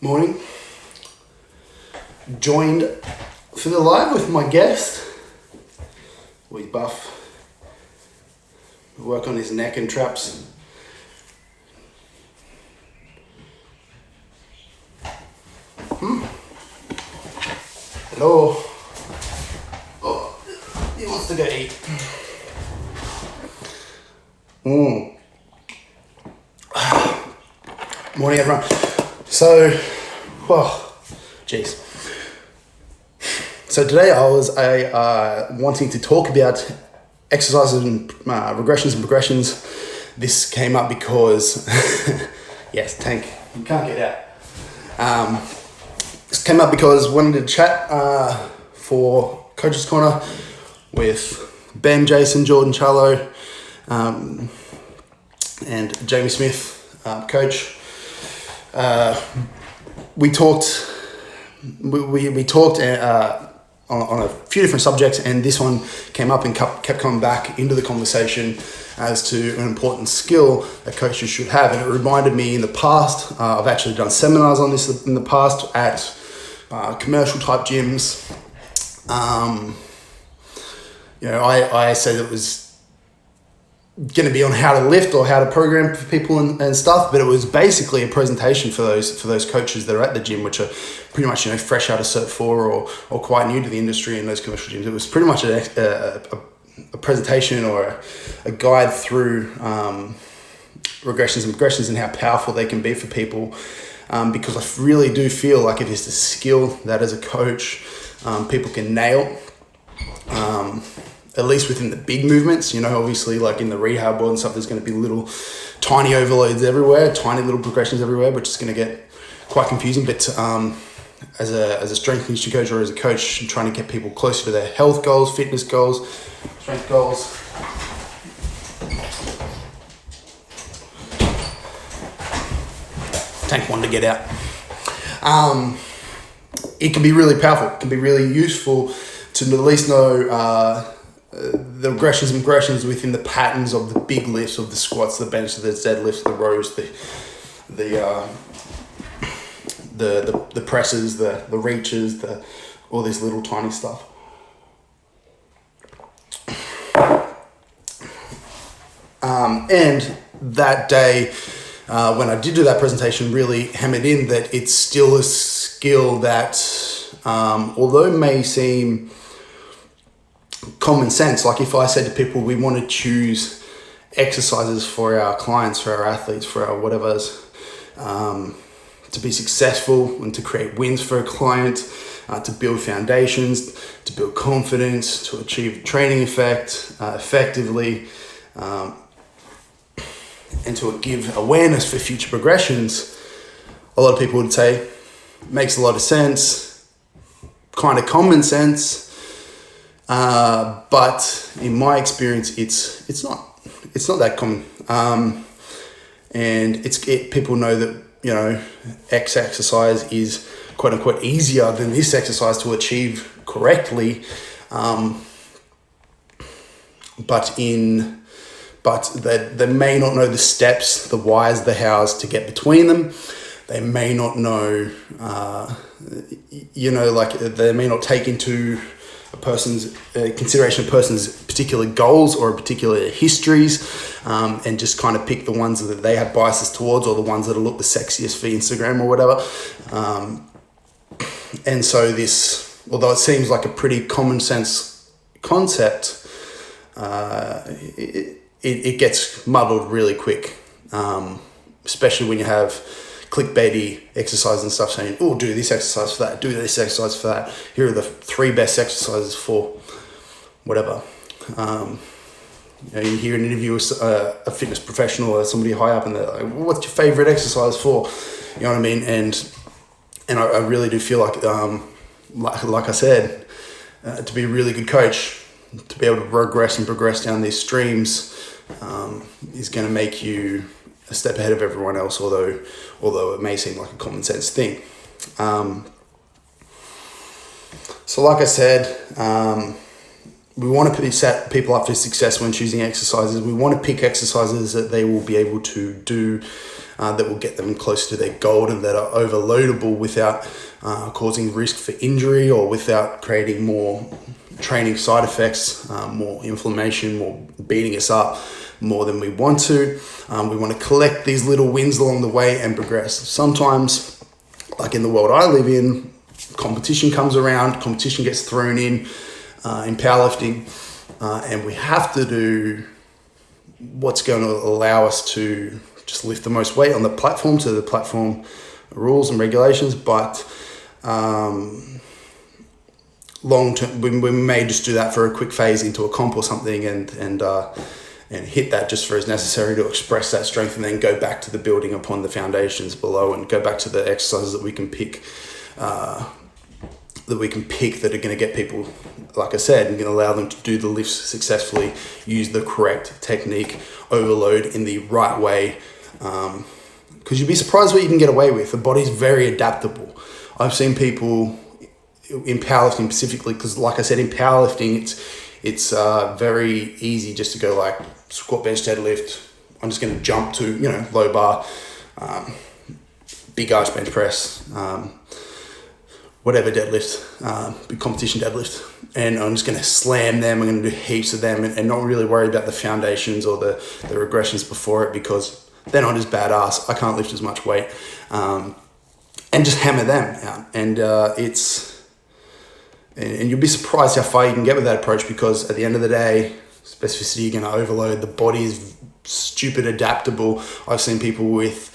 Morning. Joined for the live with my guest. He's buff. Work on his neck and traps. Hello. Oh, he wants to go eat. Morning, everyone. So, geez. So today I was wanting to talk about exercises and regressions and progressions. This came up because, yes, Tank, you can't get out. This came up because I wanted to chat for Coach's Corner with Ben, Jason, Jordan, Charlo, and Jamie Smith, coach. We talked on a few different subjects, and this one came up and kept coming back into the conversation as to an important skill that coaches should have. And it reminded me in the past, I've actually done seminars on this in the past at commercial type gyms. I said it was going to be on how to lift or how to program for people and stuff, but it was basically a presentation for those coaches that are at the gym, which are pretty much fresh out of Cert 4 or quite new to the industry in those commercial gyms. It was pretty much a presentation or a guide through regressions and progressions and how powerful they can be for people, because I really do feel like it is a skill that as a coach people can nail. At least within the big movements, obviously like in the rehab world and stuff, there's going to be little tiny overloads everywhere, tiny little progressions everywhere, which is going to get quite confusing. But as a strength conditioning coach or as a coach, trying to get people closer to their health goals, fitness goals, strength goals. Tank wanted to get out. It can be really powerful. It can be really useful to at least know the regressions and progressions within the patterns of the big lifts, of the squats, the bench, the deadlifts, the rows, the presses, the reaches, all this little tiny stuff. And that day, when I did do that presentation, really hammered in that it's still a skill that, although it may seem common sense, like if I said to people, we want to choose exercises for our clients, for our athletes, for our whatevers, to be successful and to create wins for a client, to build foundations, to build confidence, to achieve training effect effectively, and to give awareness for future progressions, a lot of people would say, makes a lot of sense, kind of common sense. But in my experience, it's not that common. And people know that, X exercise is quote unquote easier than this exercise to achieve correctly. But they may not know the steps, the whys, the hows to get between them. They may not know, they may not take into consideration a person's particular goals or particular histories, and just kind of pick the ones that they have biases towards or the ones that look the sexiest for Instagram or whatever. And so this, although it seems like a pretty common sense concept, it gets muddled really quick, especially when you have clickbaity exercise and stuff saying, oh, do this exercise for that, do this exercise for that. Here are the 3 best exercises for whatever. You hear an interview with a fitness professional or somebody high up and they're like, what's your favorite exercise for? You know what I mean? And I really do feel like I said, to be a really good coach, to be able to regress and progress down these streams is going to make you a step ahead of everyone else, although it may seem like a common sense thing. So like I said, we want to set people up for success when choosing exercises. We want to pick exercises that they will be able to do, that will get them close to their goal and that are overloadable without causing risk for injury or without creating more training side effects, more inflammation, more beating us up more than we want to. We want to collect these little wins along the way and progress. Sometimes, like in the world I live in, competition comes around, competition gets thrown in powerlifting, and we have to do what's going to allow us to just lift the most weight on the platform to the platform rules and regulations. But long term, we may just do that for a quick phase into a comp or something, and hit that just for as necessary to express that strength, and then go back to the building upon the foundations below, and go back to the exercises that we can pick. That are going to get people, like I said, and going to allow them to do the lifts successfully, use the correct technique, overload in the right way. Because you'd be surprised what you can get away with. The body's very adaptable. I've seen people in powerlifting specifically, because like I said, in powerlifting, it's very easy just to go like squat, bench, deadlift. I'm just going to jump to, low bar, big arch bench press, whatever deadlift, big competition deadlift, and I'm just going to slam them. I'm going to do heaps of them, and not really worry about the foundations or the regressions before it, because they're not as badass. I can't lift as much weight, and just hammer them out. And and you'll be surprised how far you can get with that approach, because at the end of the day, specificity, you're going to overload. The body is stupid adaptable. I've seen people with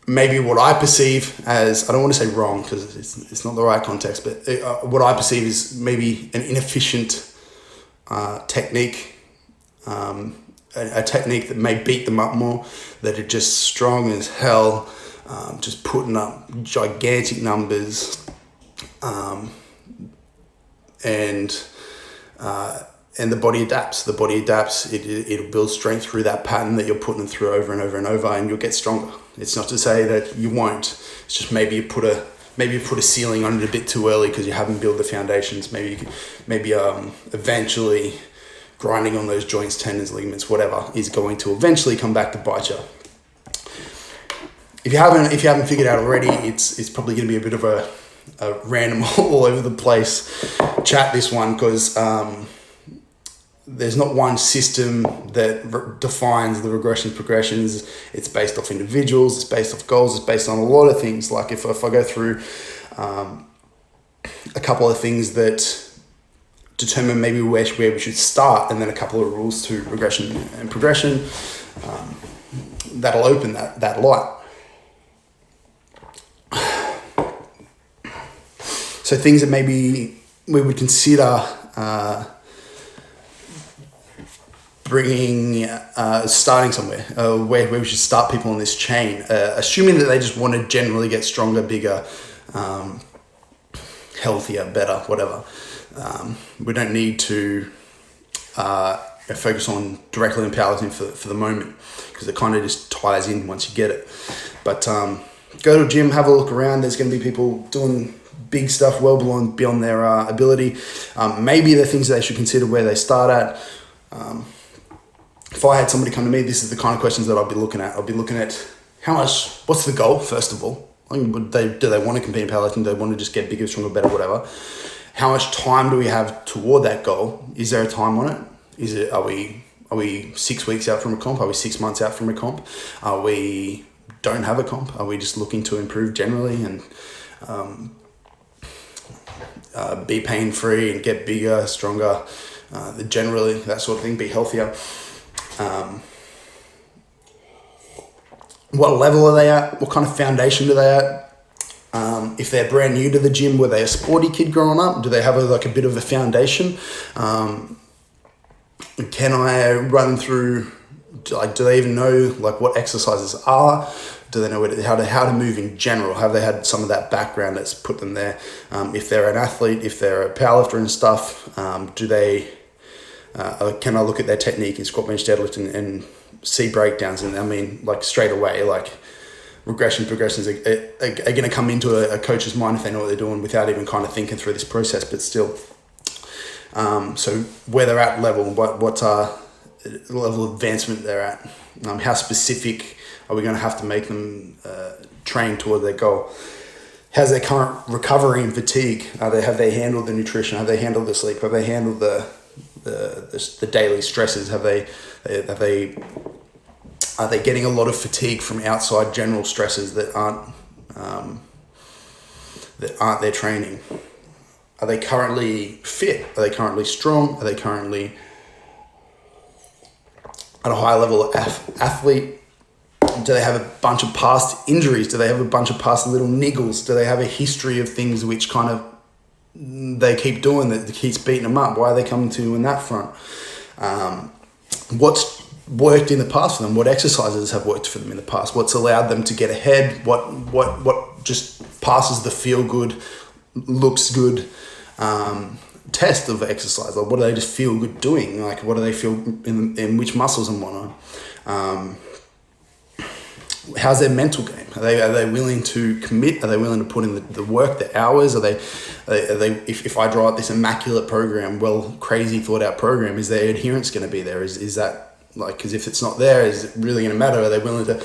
maybe what I perceive as, I don't want to say wrong because it's not the right context, but what I perceive is maybe an inefficient technique, a technique that may beat them up more, that are just strong as hell, just putting up gigantic numbers, and the body adapts. The body adapts. It'll build strength through that pattern that you're putting them through over and over and over, and you'll get stronger. It's not to say that you won't. It's just maybe you put a ceiling on it a bit too early because you haven't built the foundations. Maybe eventually grinding on those joints, tendons, ligaments, whatever, is going to eventually come back to bite you. If you haven't figured out already, it's probably going to be a bit of a random all over the place chat, this one, because there's not one system that defines the regressions, progressions. It's based off individuals, it's based off goals, it's based on a lot of things. Like if I go through a couple of things that determine maybe where we should start, and then a couple of rules to regression and progression, that'll open that light. So things that maybe we would consider starting somewhere, where we should start people on this chain, assuming that they just want to generally get stronger, bigger, healthier, better, whatever. We don't need to focus on directly on powerlifting for the moment, because it kind of just ties in once you get it. But go to a gym, have a look around. There's going to be people doing big stuff well beyond their ability. Maybe the things that they should consider where they start at. If I had somebody come to me, this is the kind of questions that I'd be looking at. I'd be looking at what's the goal, first of all? Do they want to compete in powerlifting? Do they want to just get bigger, stronger, better, whatever? How much time do we have toward that goal? Is there a time on it? Are we 6 weeks out from a comp? Are we 6 months out from a comp? Are we don't have a comp? Are we just looking to improve generally and be pain-free and get bigger, stronger, generally, that sort of thing, be healthier? What level are they at? What kind of foundation are they at? If they're brand new to the gym, were they a sporty kid growing up? Do they have a bit of a foundation? Can I run through, do they even know what exercises are? Do they know how to move in general? Have they had some of that background that's put them there? If they're an athlete, if they're a powerlifter and stuff, can I look at their technique in squat, bench, deadlift and see breakdowns? And straight away, progressions are going to come into a coach's mind if they know what they're doing without even kind of thinking through this process. But still, So where they're at level, what level of advancement they're at, how specific are we going to have to make them train toward their goal? How's their current recovery and fatigue? Have they handled the nutrition? Have they handled the sleep? Have they handled the daily stresses? Are they getting a lot of fatigue from outside general stresses that aren't their training? Are they currently fit? Are they currently strong? Are they currently at a high level of athlete? Do they have a bunch of past injuries? Do they have a bunch of past little niggles? Do they have a history of things which kind of they keep doing that keeps beating them up? Why are they coming to you in that front? What's worked in the past for them? What exercises have worked for them in the past? What's allowed them to get ahead? What just passes the feel good, looks good test of exercise? Like, what do they just feel good doing? Like, what do they feel in which muscles and whatnot? How's their mental game? Are they willing to commit? Are they willing to put in the work, the hours? Are they if I draw out this immaculate program, well, crazy thought out program, is their adherence going to be there? Is that like, because if it's not there, is it really going to matter? Are they willing to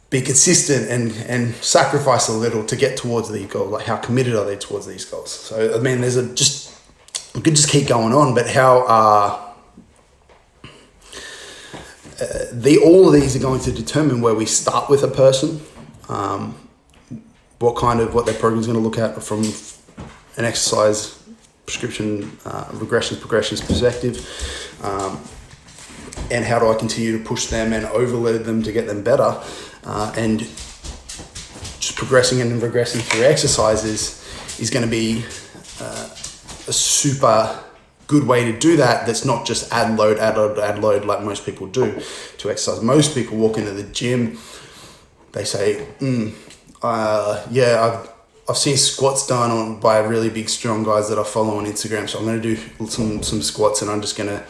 be consistent and sacrifice a little to get towards these goals? Like, how committed are they towards these goals? So I mean, we could just keep going on, but how all of these are going to determine where we start with a person, what their program is going to look at from an exercise prescription, progressions perspective, and how do I continue to push them and overload them to get them better, and just progressing and regressing through exercises is going to be a super good way to do that. That's not just add load like most people do to exercise. Most people walk into the gym, they say, I've seen squats done by really big strong guys that I follow on Instagram, so I'm going to do some squats and I'm just going to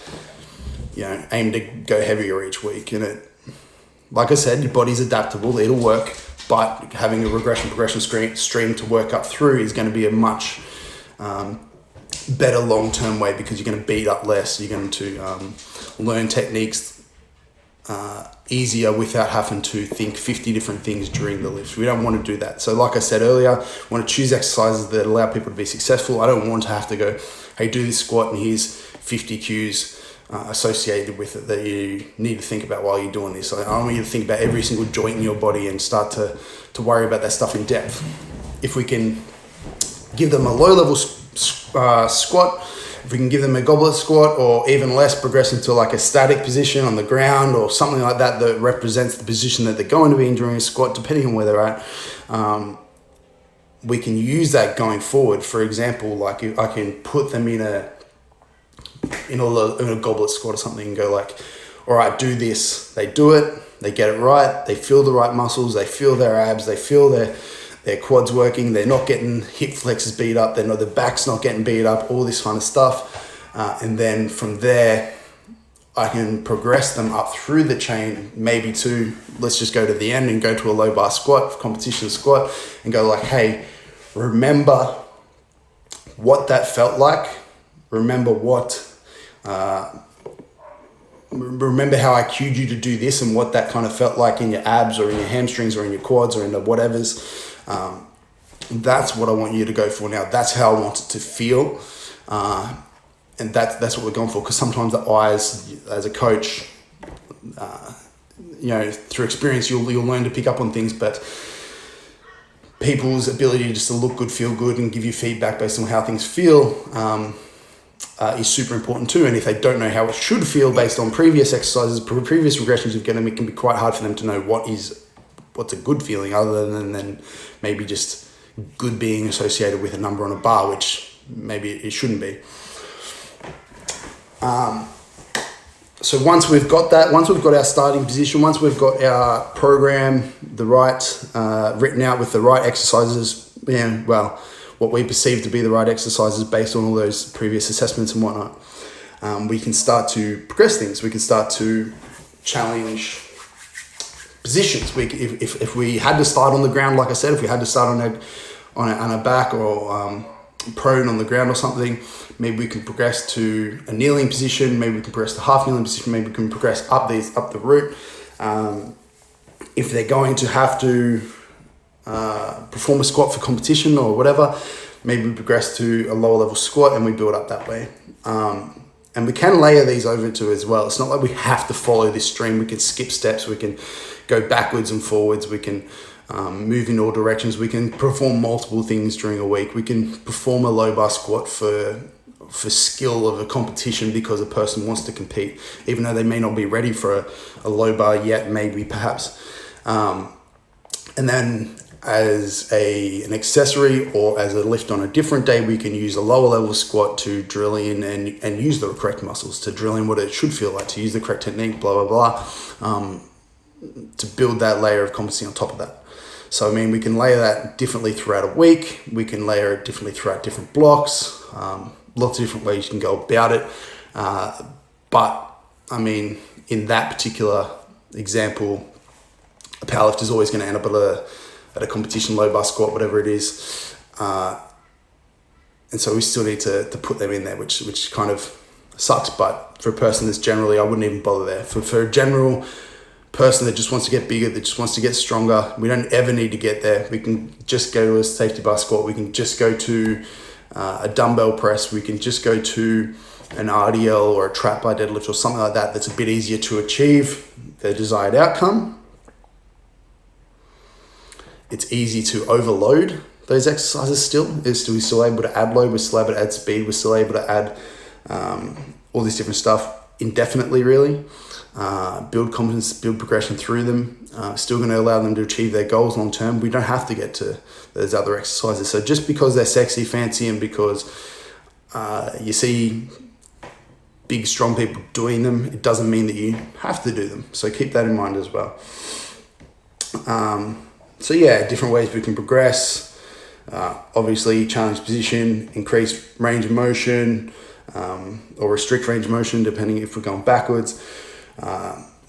aim to go heavier each week. And like I said, your body's adaptable, it'll work, but having a progression stream to work up through is going to be a much better long-term way, because you're going to beat up less. You're going to learn techniques easier without having to think 50 different things during the lift. We don't want to do that. So like I said earlier, I want to choose exercises that allow people to be successful. I don't want to have to go, hey, do this squat and here's 50 cues associated with it that you need to think about while you're doing this. So I want you to think about every single joint in your body and start to worry about that stuff in depth. If we can give them a low-level squat, if we can give them a goblet squat, or even less, progressing to like a static position on the ground or something like that that represents the position that they're going to be in during a squat, depending on where they're at, we can use that going forward. For example, like I can put them in a goblet squat or something and go like, all right, do this. They do it, they get it right, they feel the right muscles, they feel their abs, they feel their quads working, they're not getting hip flexors beat up, the back's not getting beat up, all this kind of stuff. And then from there, I can progress them up through the chain, maybe to, let's just go to the end and go to a low bar squat, competition squat, and go like, hey, remember what that felt like. Remember remember how I cued you to do this and what that kind of felt like in your abs or in your hamstrings or in your quads or in the whatevers. That's what I want you to go for now. That's how I want it to feel. And that's what we're going for. Because sometimes the eyes, as a coach, through experience, you'll learn to pick up on things, but people's ability just to look good, feel good, and give you feedback based on how things feel is super important too. And if they don't know how it should feel based on previous exercises, previous regressions you've given them, it can be quite hard for them to know what's a good feeling, other than maybe just good being associated with a number on a bar, which maybe it shouldn't be. So once we've got our starting position, once we've got our program, written out with the right exercises, what we perceive to be the right exercises based on all those previous assessments and whatnot, we can start to progress things. We can start to challenge positions. If we had to start on the ground, like I said, if we had to start on a back or prone on the ground or something, maybe we can progress to a kneeling position, maybe we can progress to half kneeling position, maybe we can progress up the route. If they're going to have to perform a squat for competition or whatever, maybe we progress to a lower level squat and we build up that way. And we can layer these over too as well. It's not like we have to follow this stream. We can skip steps, we can go backwards and forwards, we can move in all directions, we can perform multiple things during a week, we can perform a low bar squat for skill of a competition because a person wants to compete, even though they may not be ready for a low bar yet, maybe perhaps. And then as an accessory or as a lift on a different day, we can use a lower level squat to drill in and use the correct muscles, to drill in what it should feel like, to use the correct technique, blah, blah, blah, to build that layer of competency on top of that. So, I mean, we can layer that differently throughout a week. We can layer it differently throughout different blocks. Lots of different ways you can go about it. But, I mean, in that particular example, a powerlift is always going to end up at a competition low bar squat, whatever it is. And so we still need to put them in there, which kind of sucks. But for a person that's generally, I wouldn't even bother there. For a general person that just wants to get bigger, that just wants to get stronger, we don't ever need to get there. We can just go to a safety bar squat. We can just go to a dumbbell press. We can just go to an RDL or a trap bar deadlift or something like that. That's a bit easier to achieve the desired outcome. It's easy to overload those exercises still. We're still able to add load, we're still able to add speed, we're still able to add all this different stuff indefinitely, really. Build competence, build progression through them. Still going to allow them to achieve their goals long term. We don't have to get to those other exercises. So just because they're sexy, fancy, and because you see big, strong people doing them, it doesn't mean that you have to do them. So keep that in mind as well. So yeah, different ways we can progress. Obviously, challenge position, increase range of motion, or restrict range of motion, depending if we're going backwards.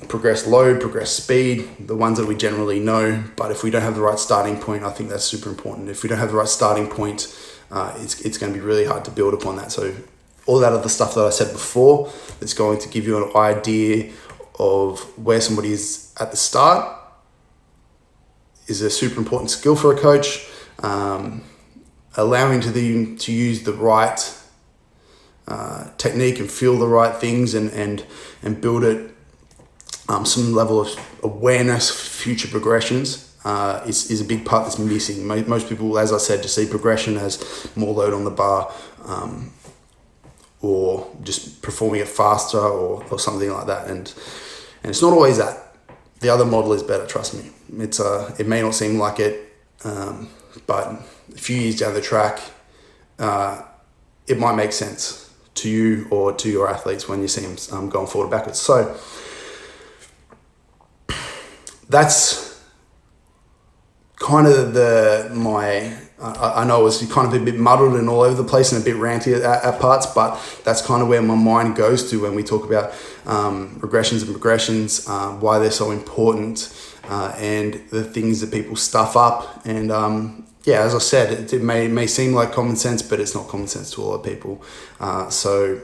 Progress load, progress speed, the ones that we generally know. But if we don't have the right starting point, I think that's super important. If we don't have the right starting point, it's going to be really hard to build upon that. So all that other stuff that I said before, that's going to give you an idea of where somebody is at the start, is a super important skill for a coach. Allowing them to use the right technique and feel the right things and build it some level of awareness for future progressions is a big part that's missing. Most people, as I said, just see progression as more load on the bar or just performing it faster or something like that. And it's not always that. The other model is better, trust me. It may not seem like it, but a few years down the track, it might make sense to you or to your athletes when you see them going forward or backwards. So that's kind of I know it was kind of a bit muddled and all over the place and a bit ranty at parts, but that's kind of where my mind goes to when we talk about regressions and progressions, why they're so important, and the things that people stuff up. And yeah, as I said, it may seem like common sense, but it's not common sense to a lot of people. So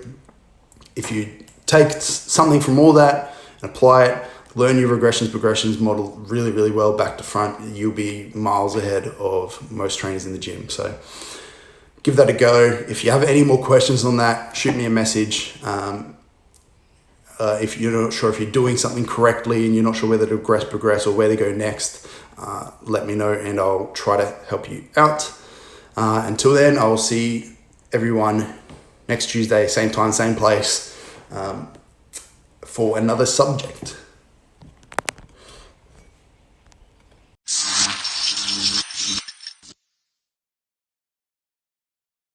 if you take something from all that and apply it, learn your progressions model really, really well back to front, you'll be miles ahead of most trainers in the gym. So give that a go. If you have any more questions on that, shoot me a message. If you're not sure if you're doing something correctly and you're not sure whether to progress or where to go next, let me know and I'll try to help you out. Until then, I will see everyone next Tuesday, same time, same place, for another subject.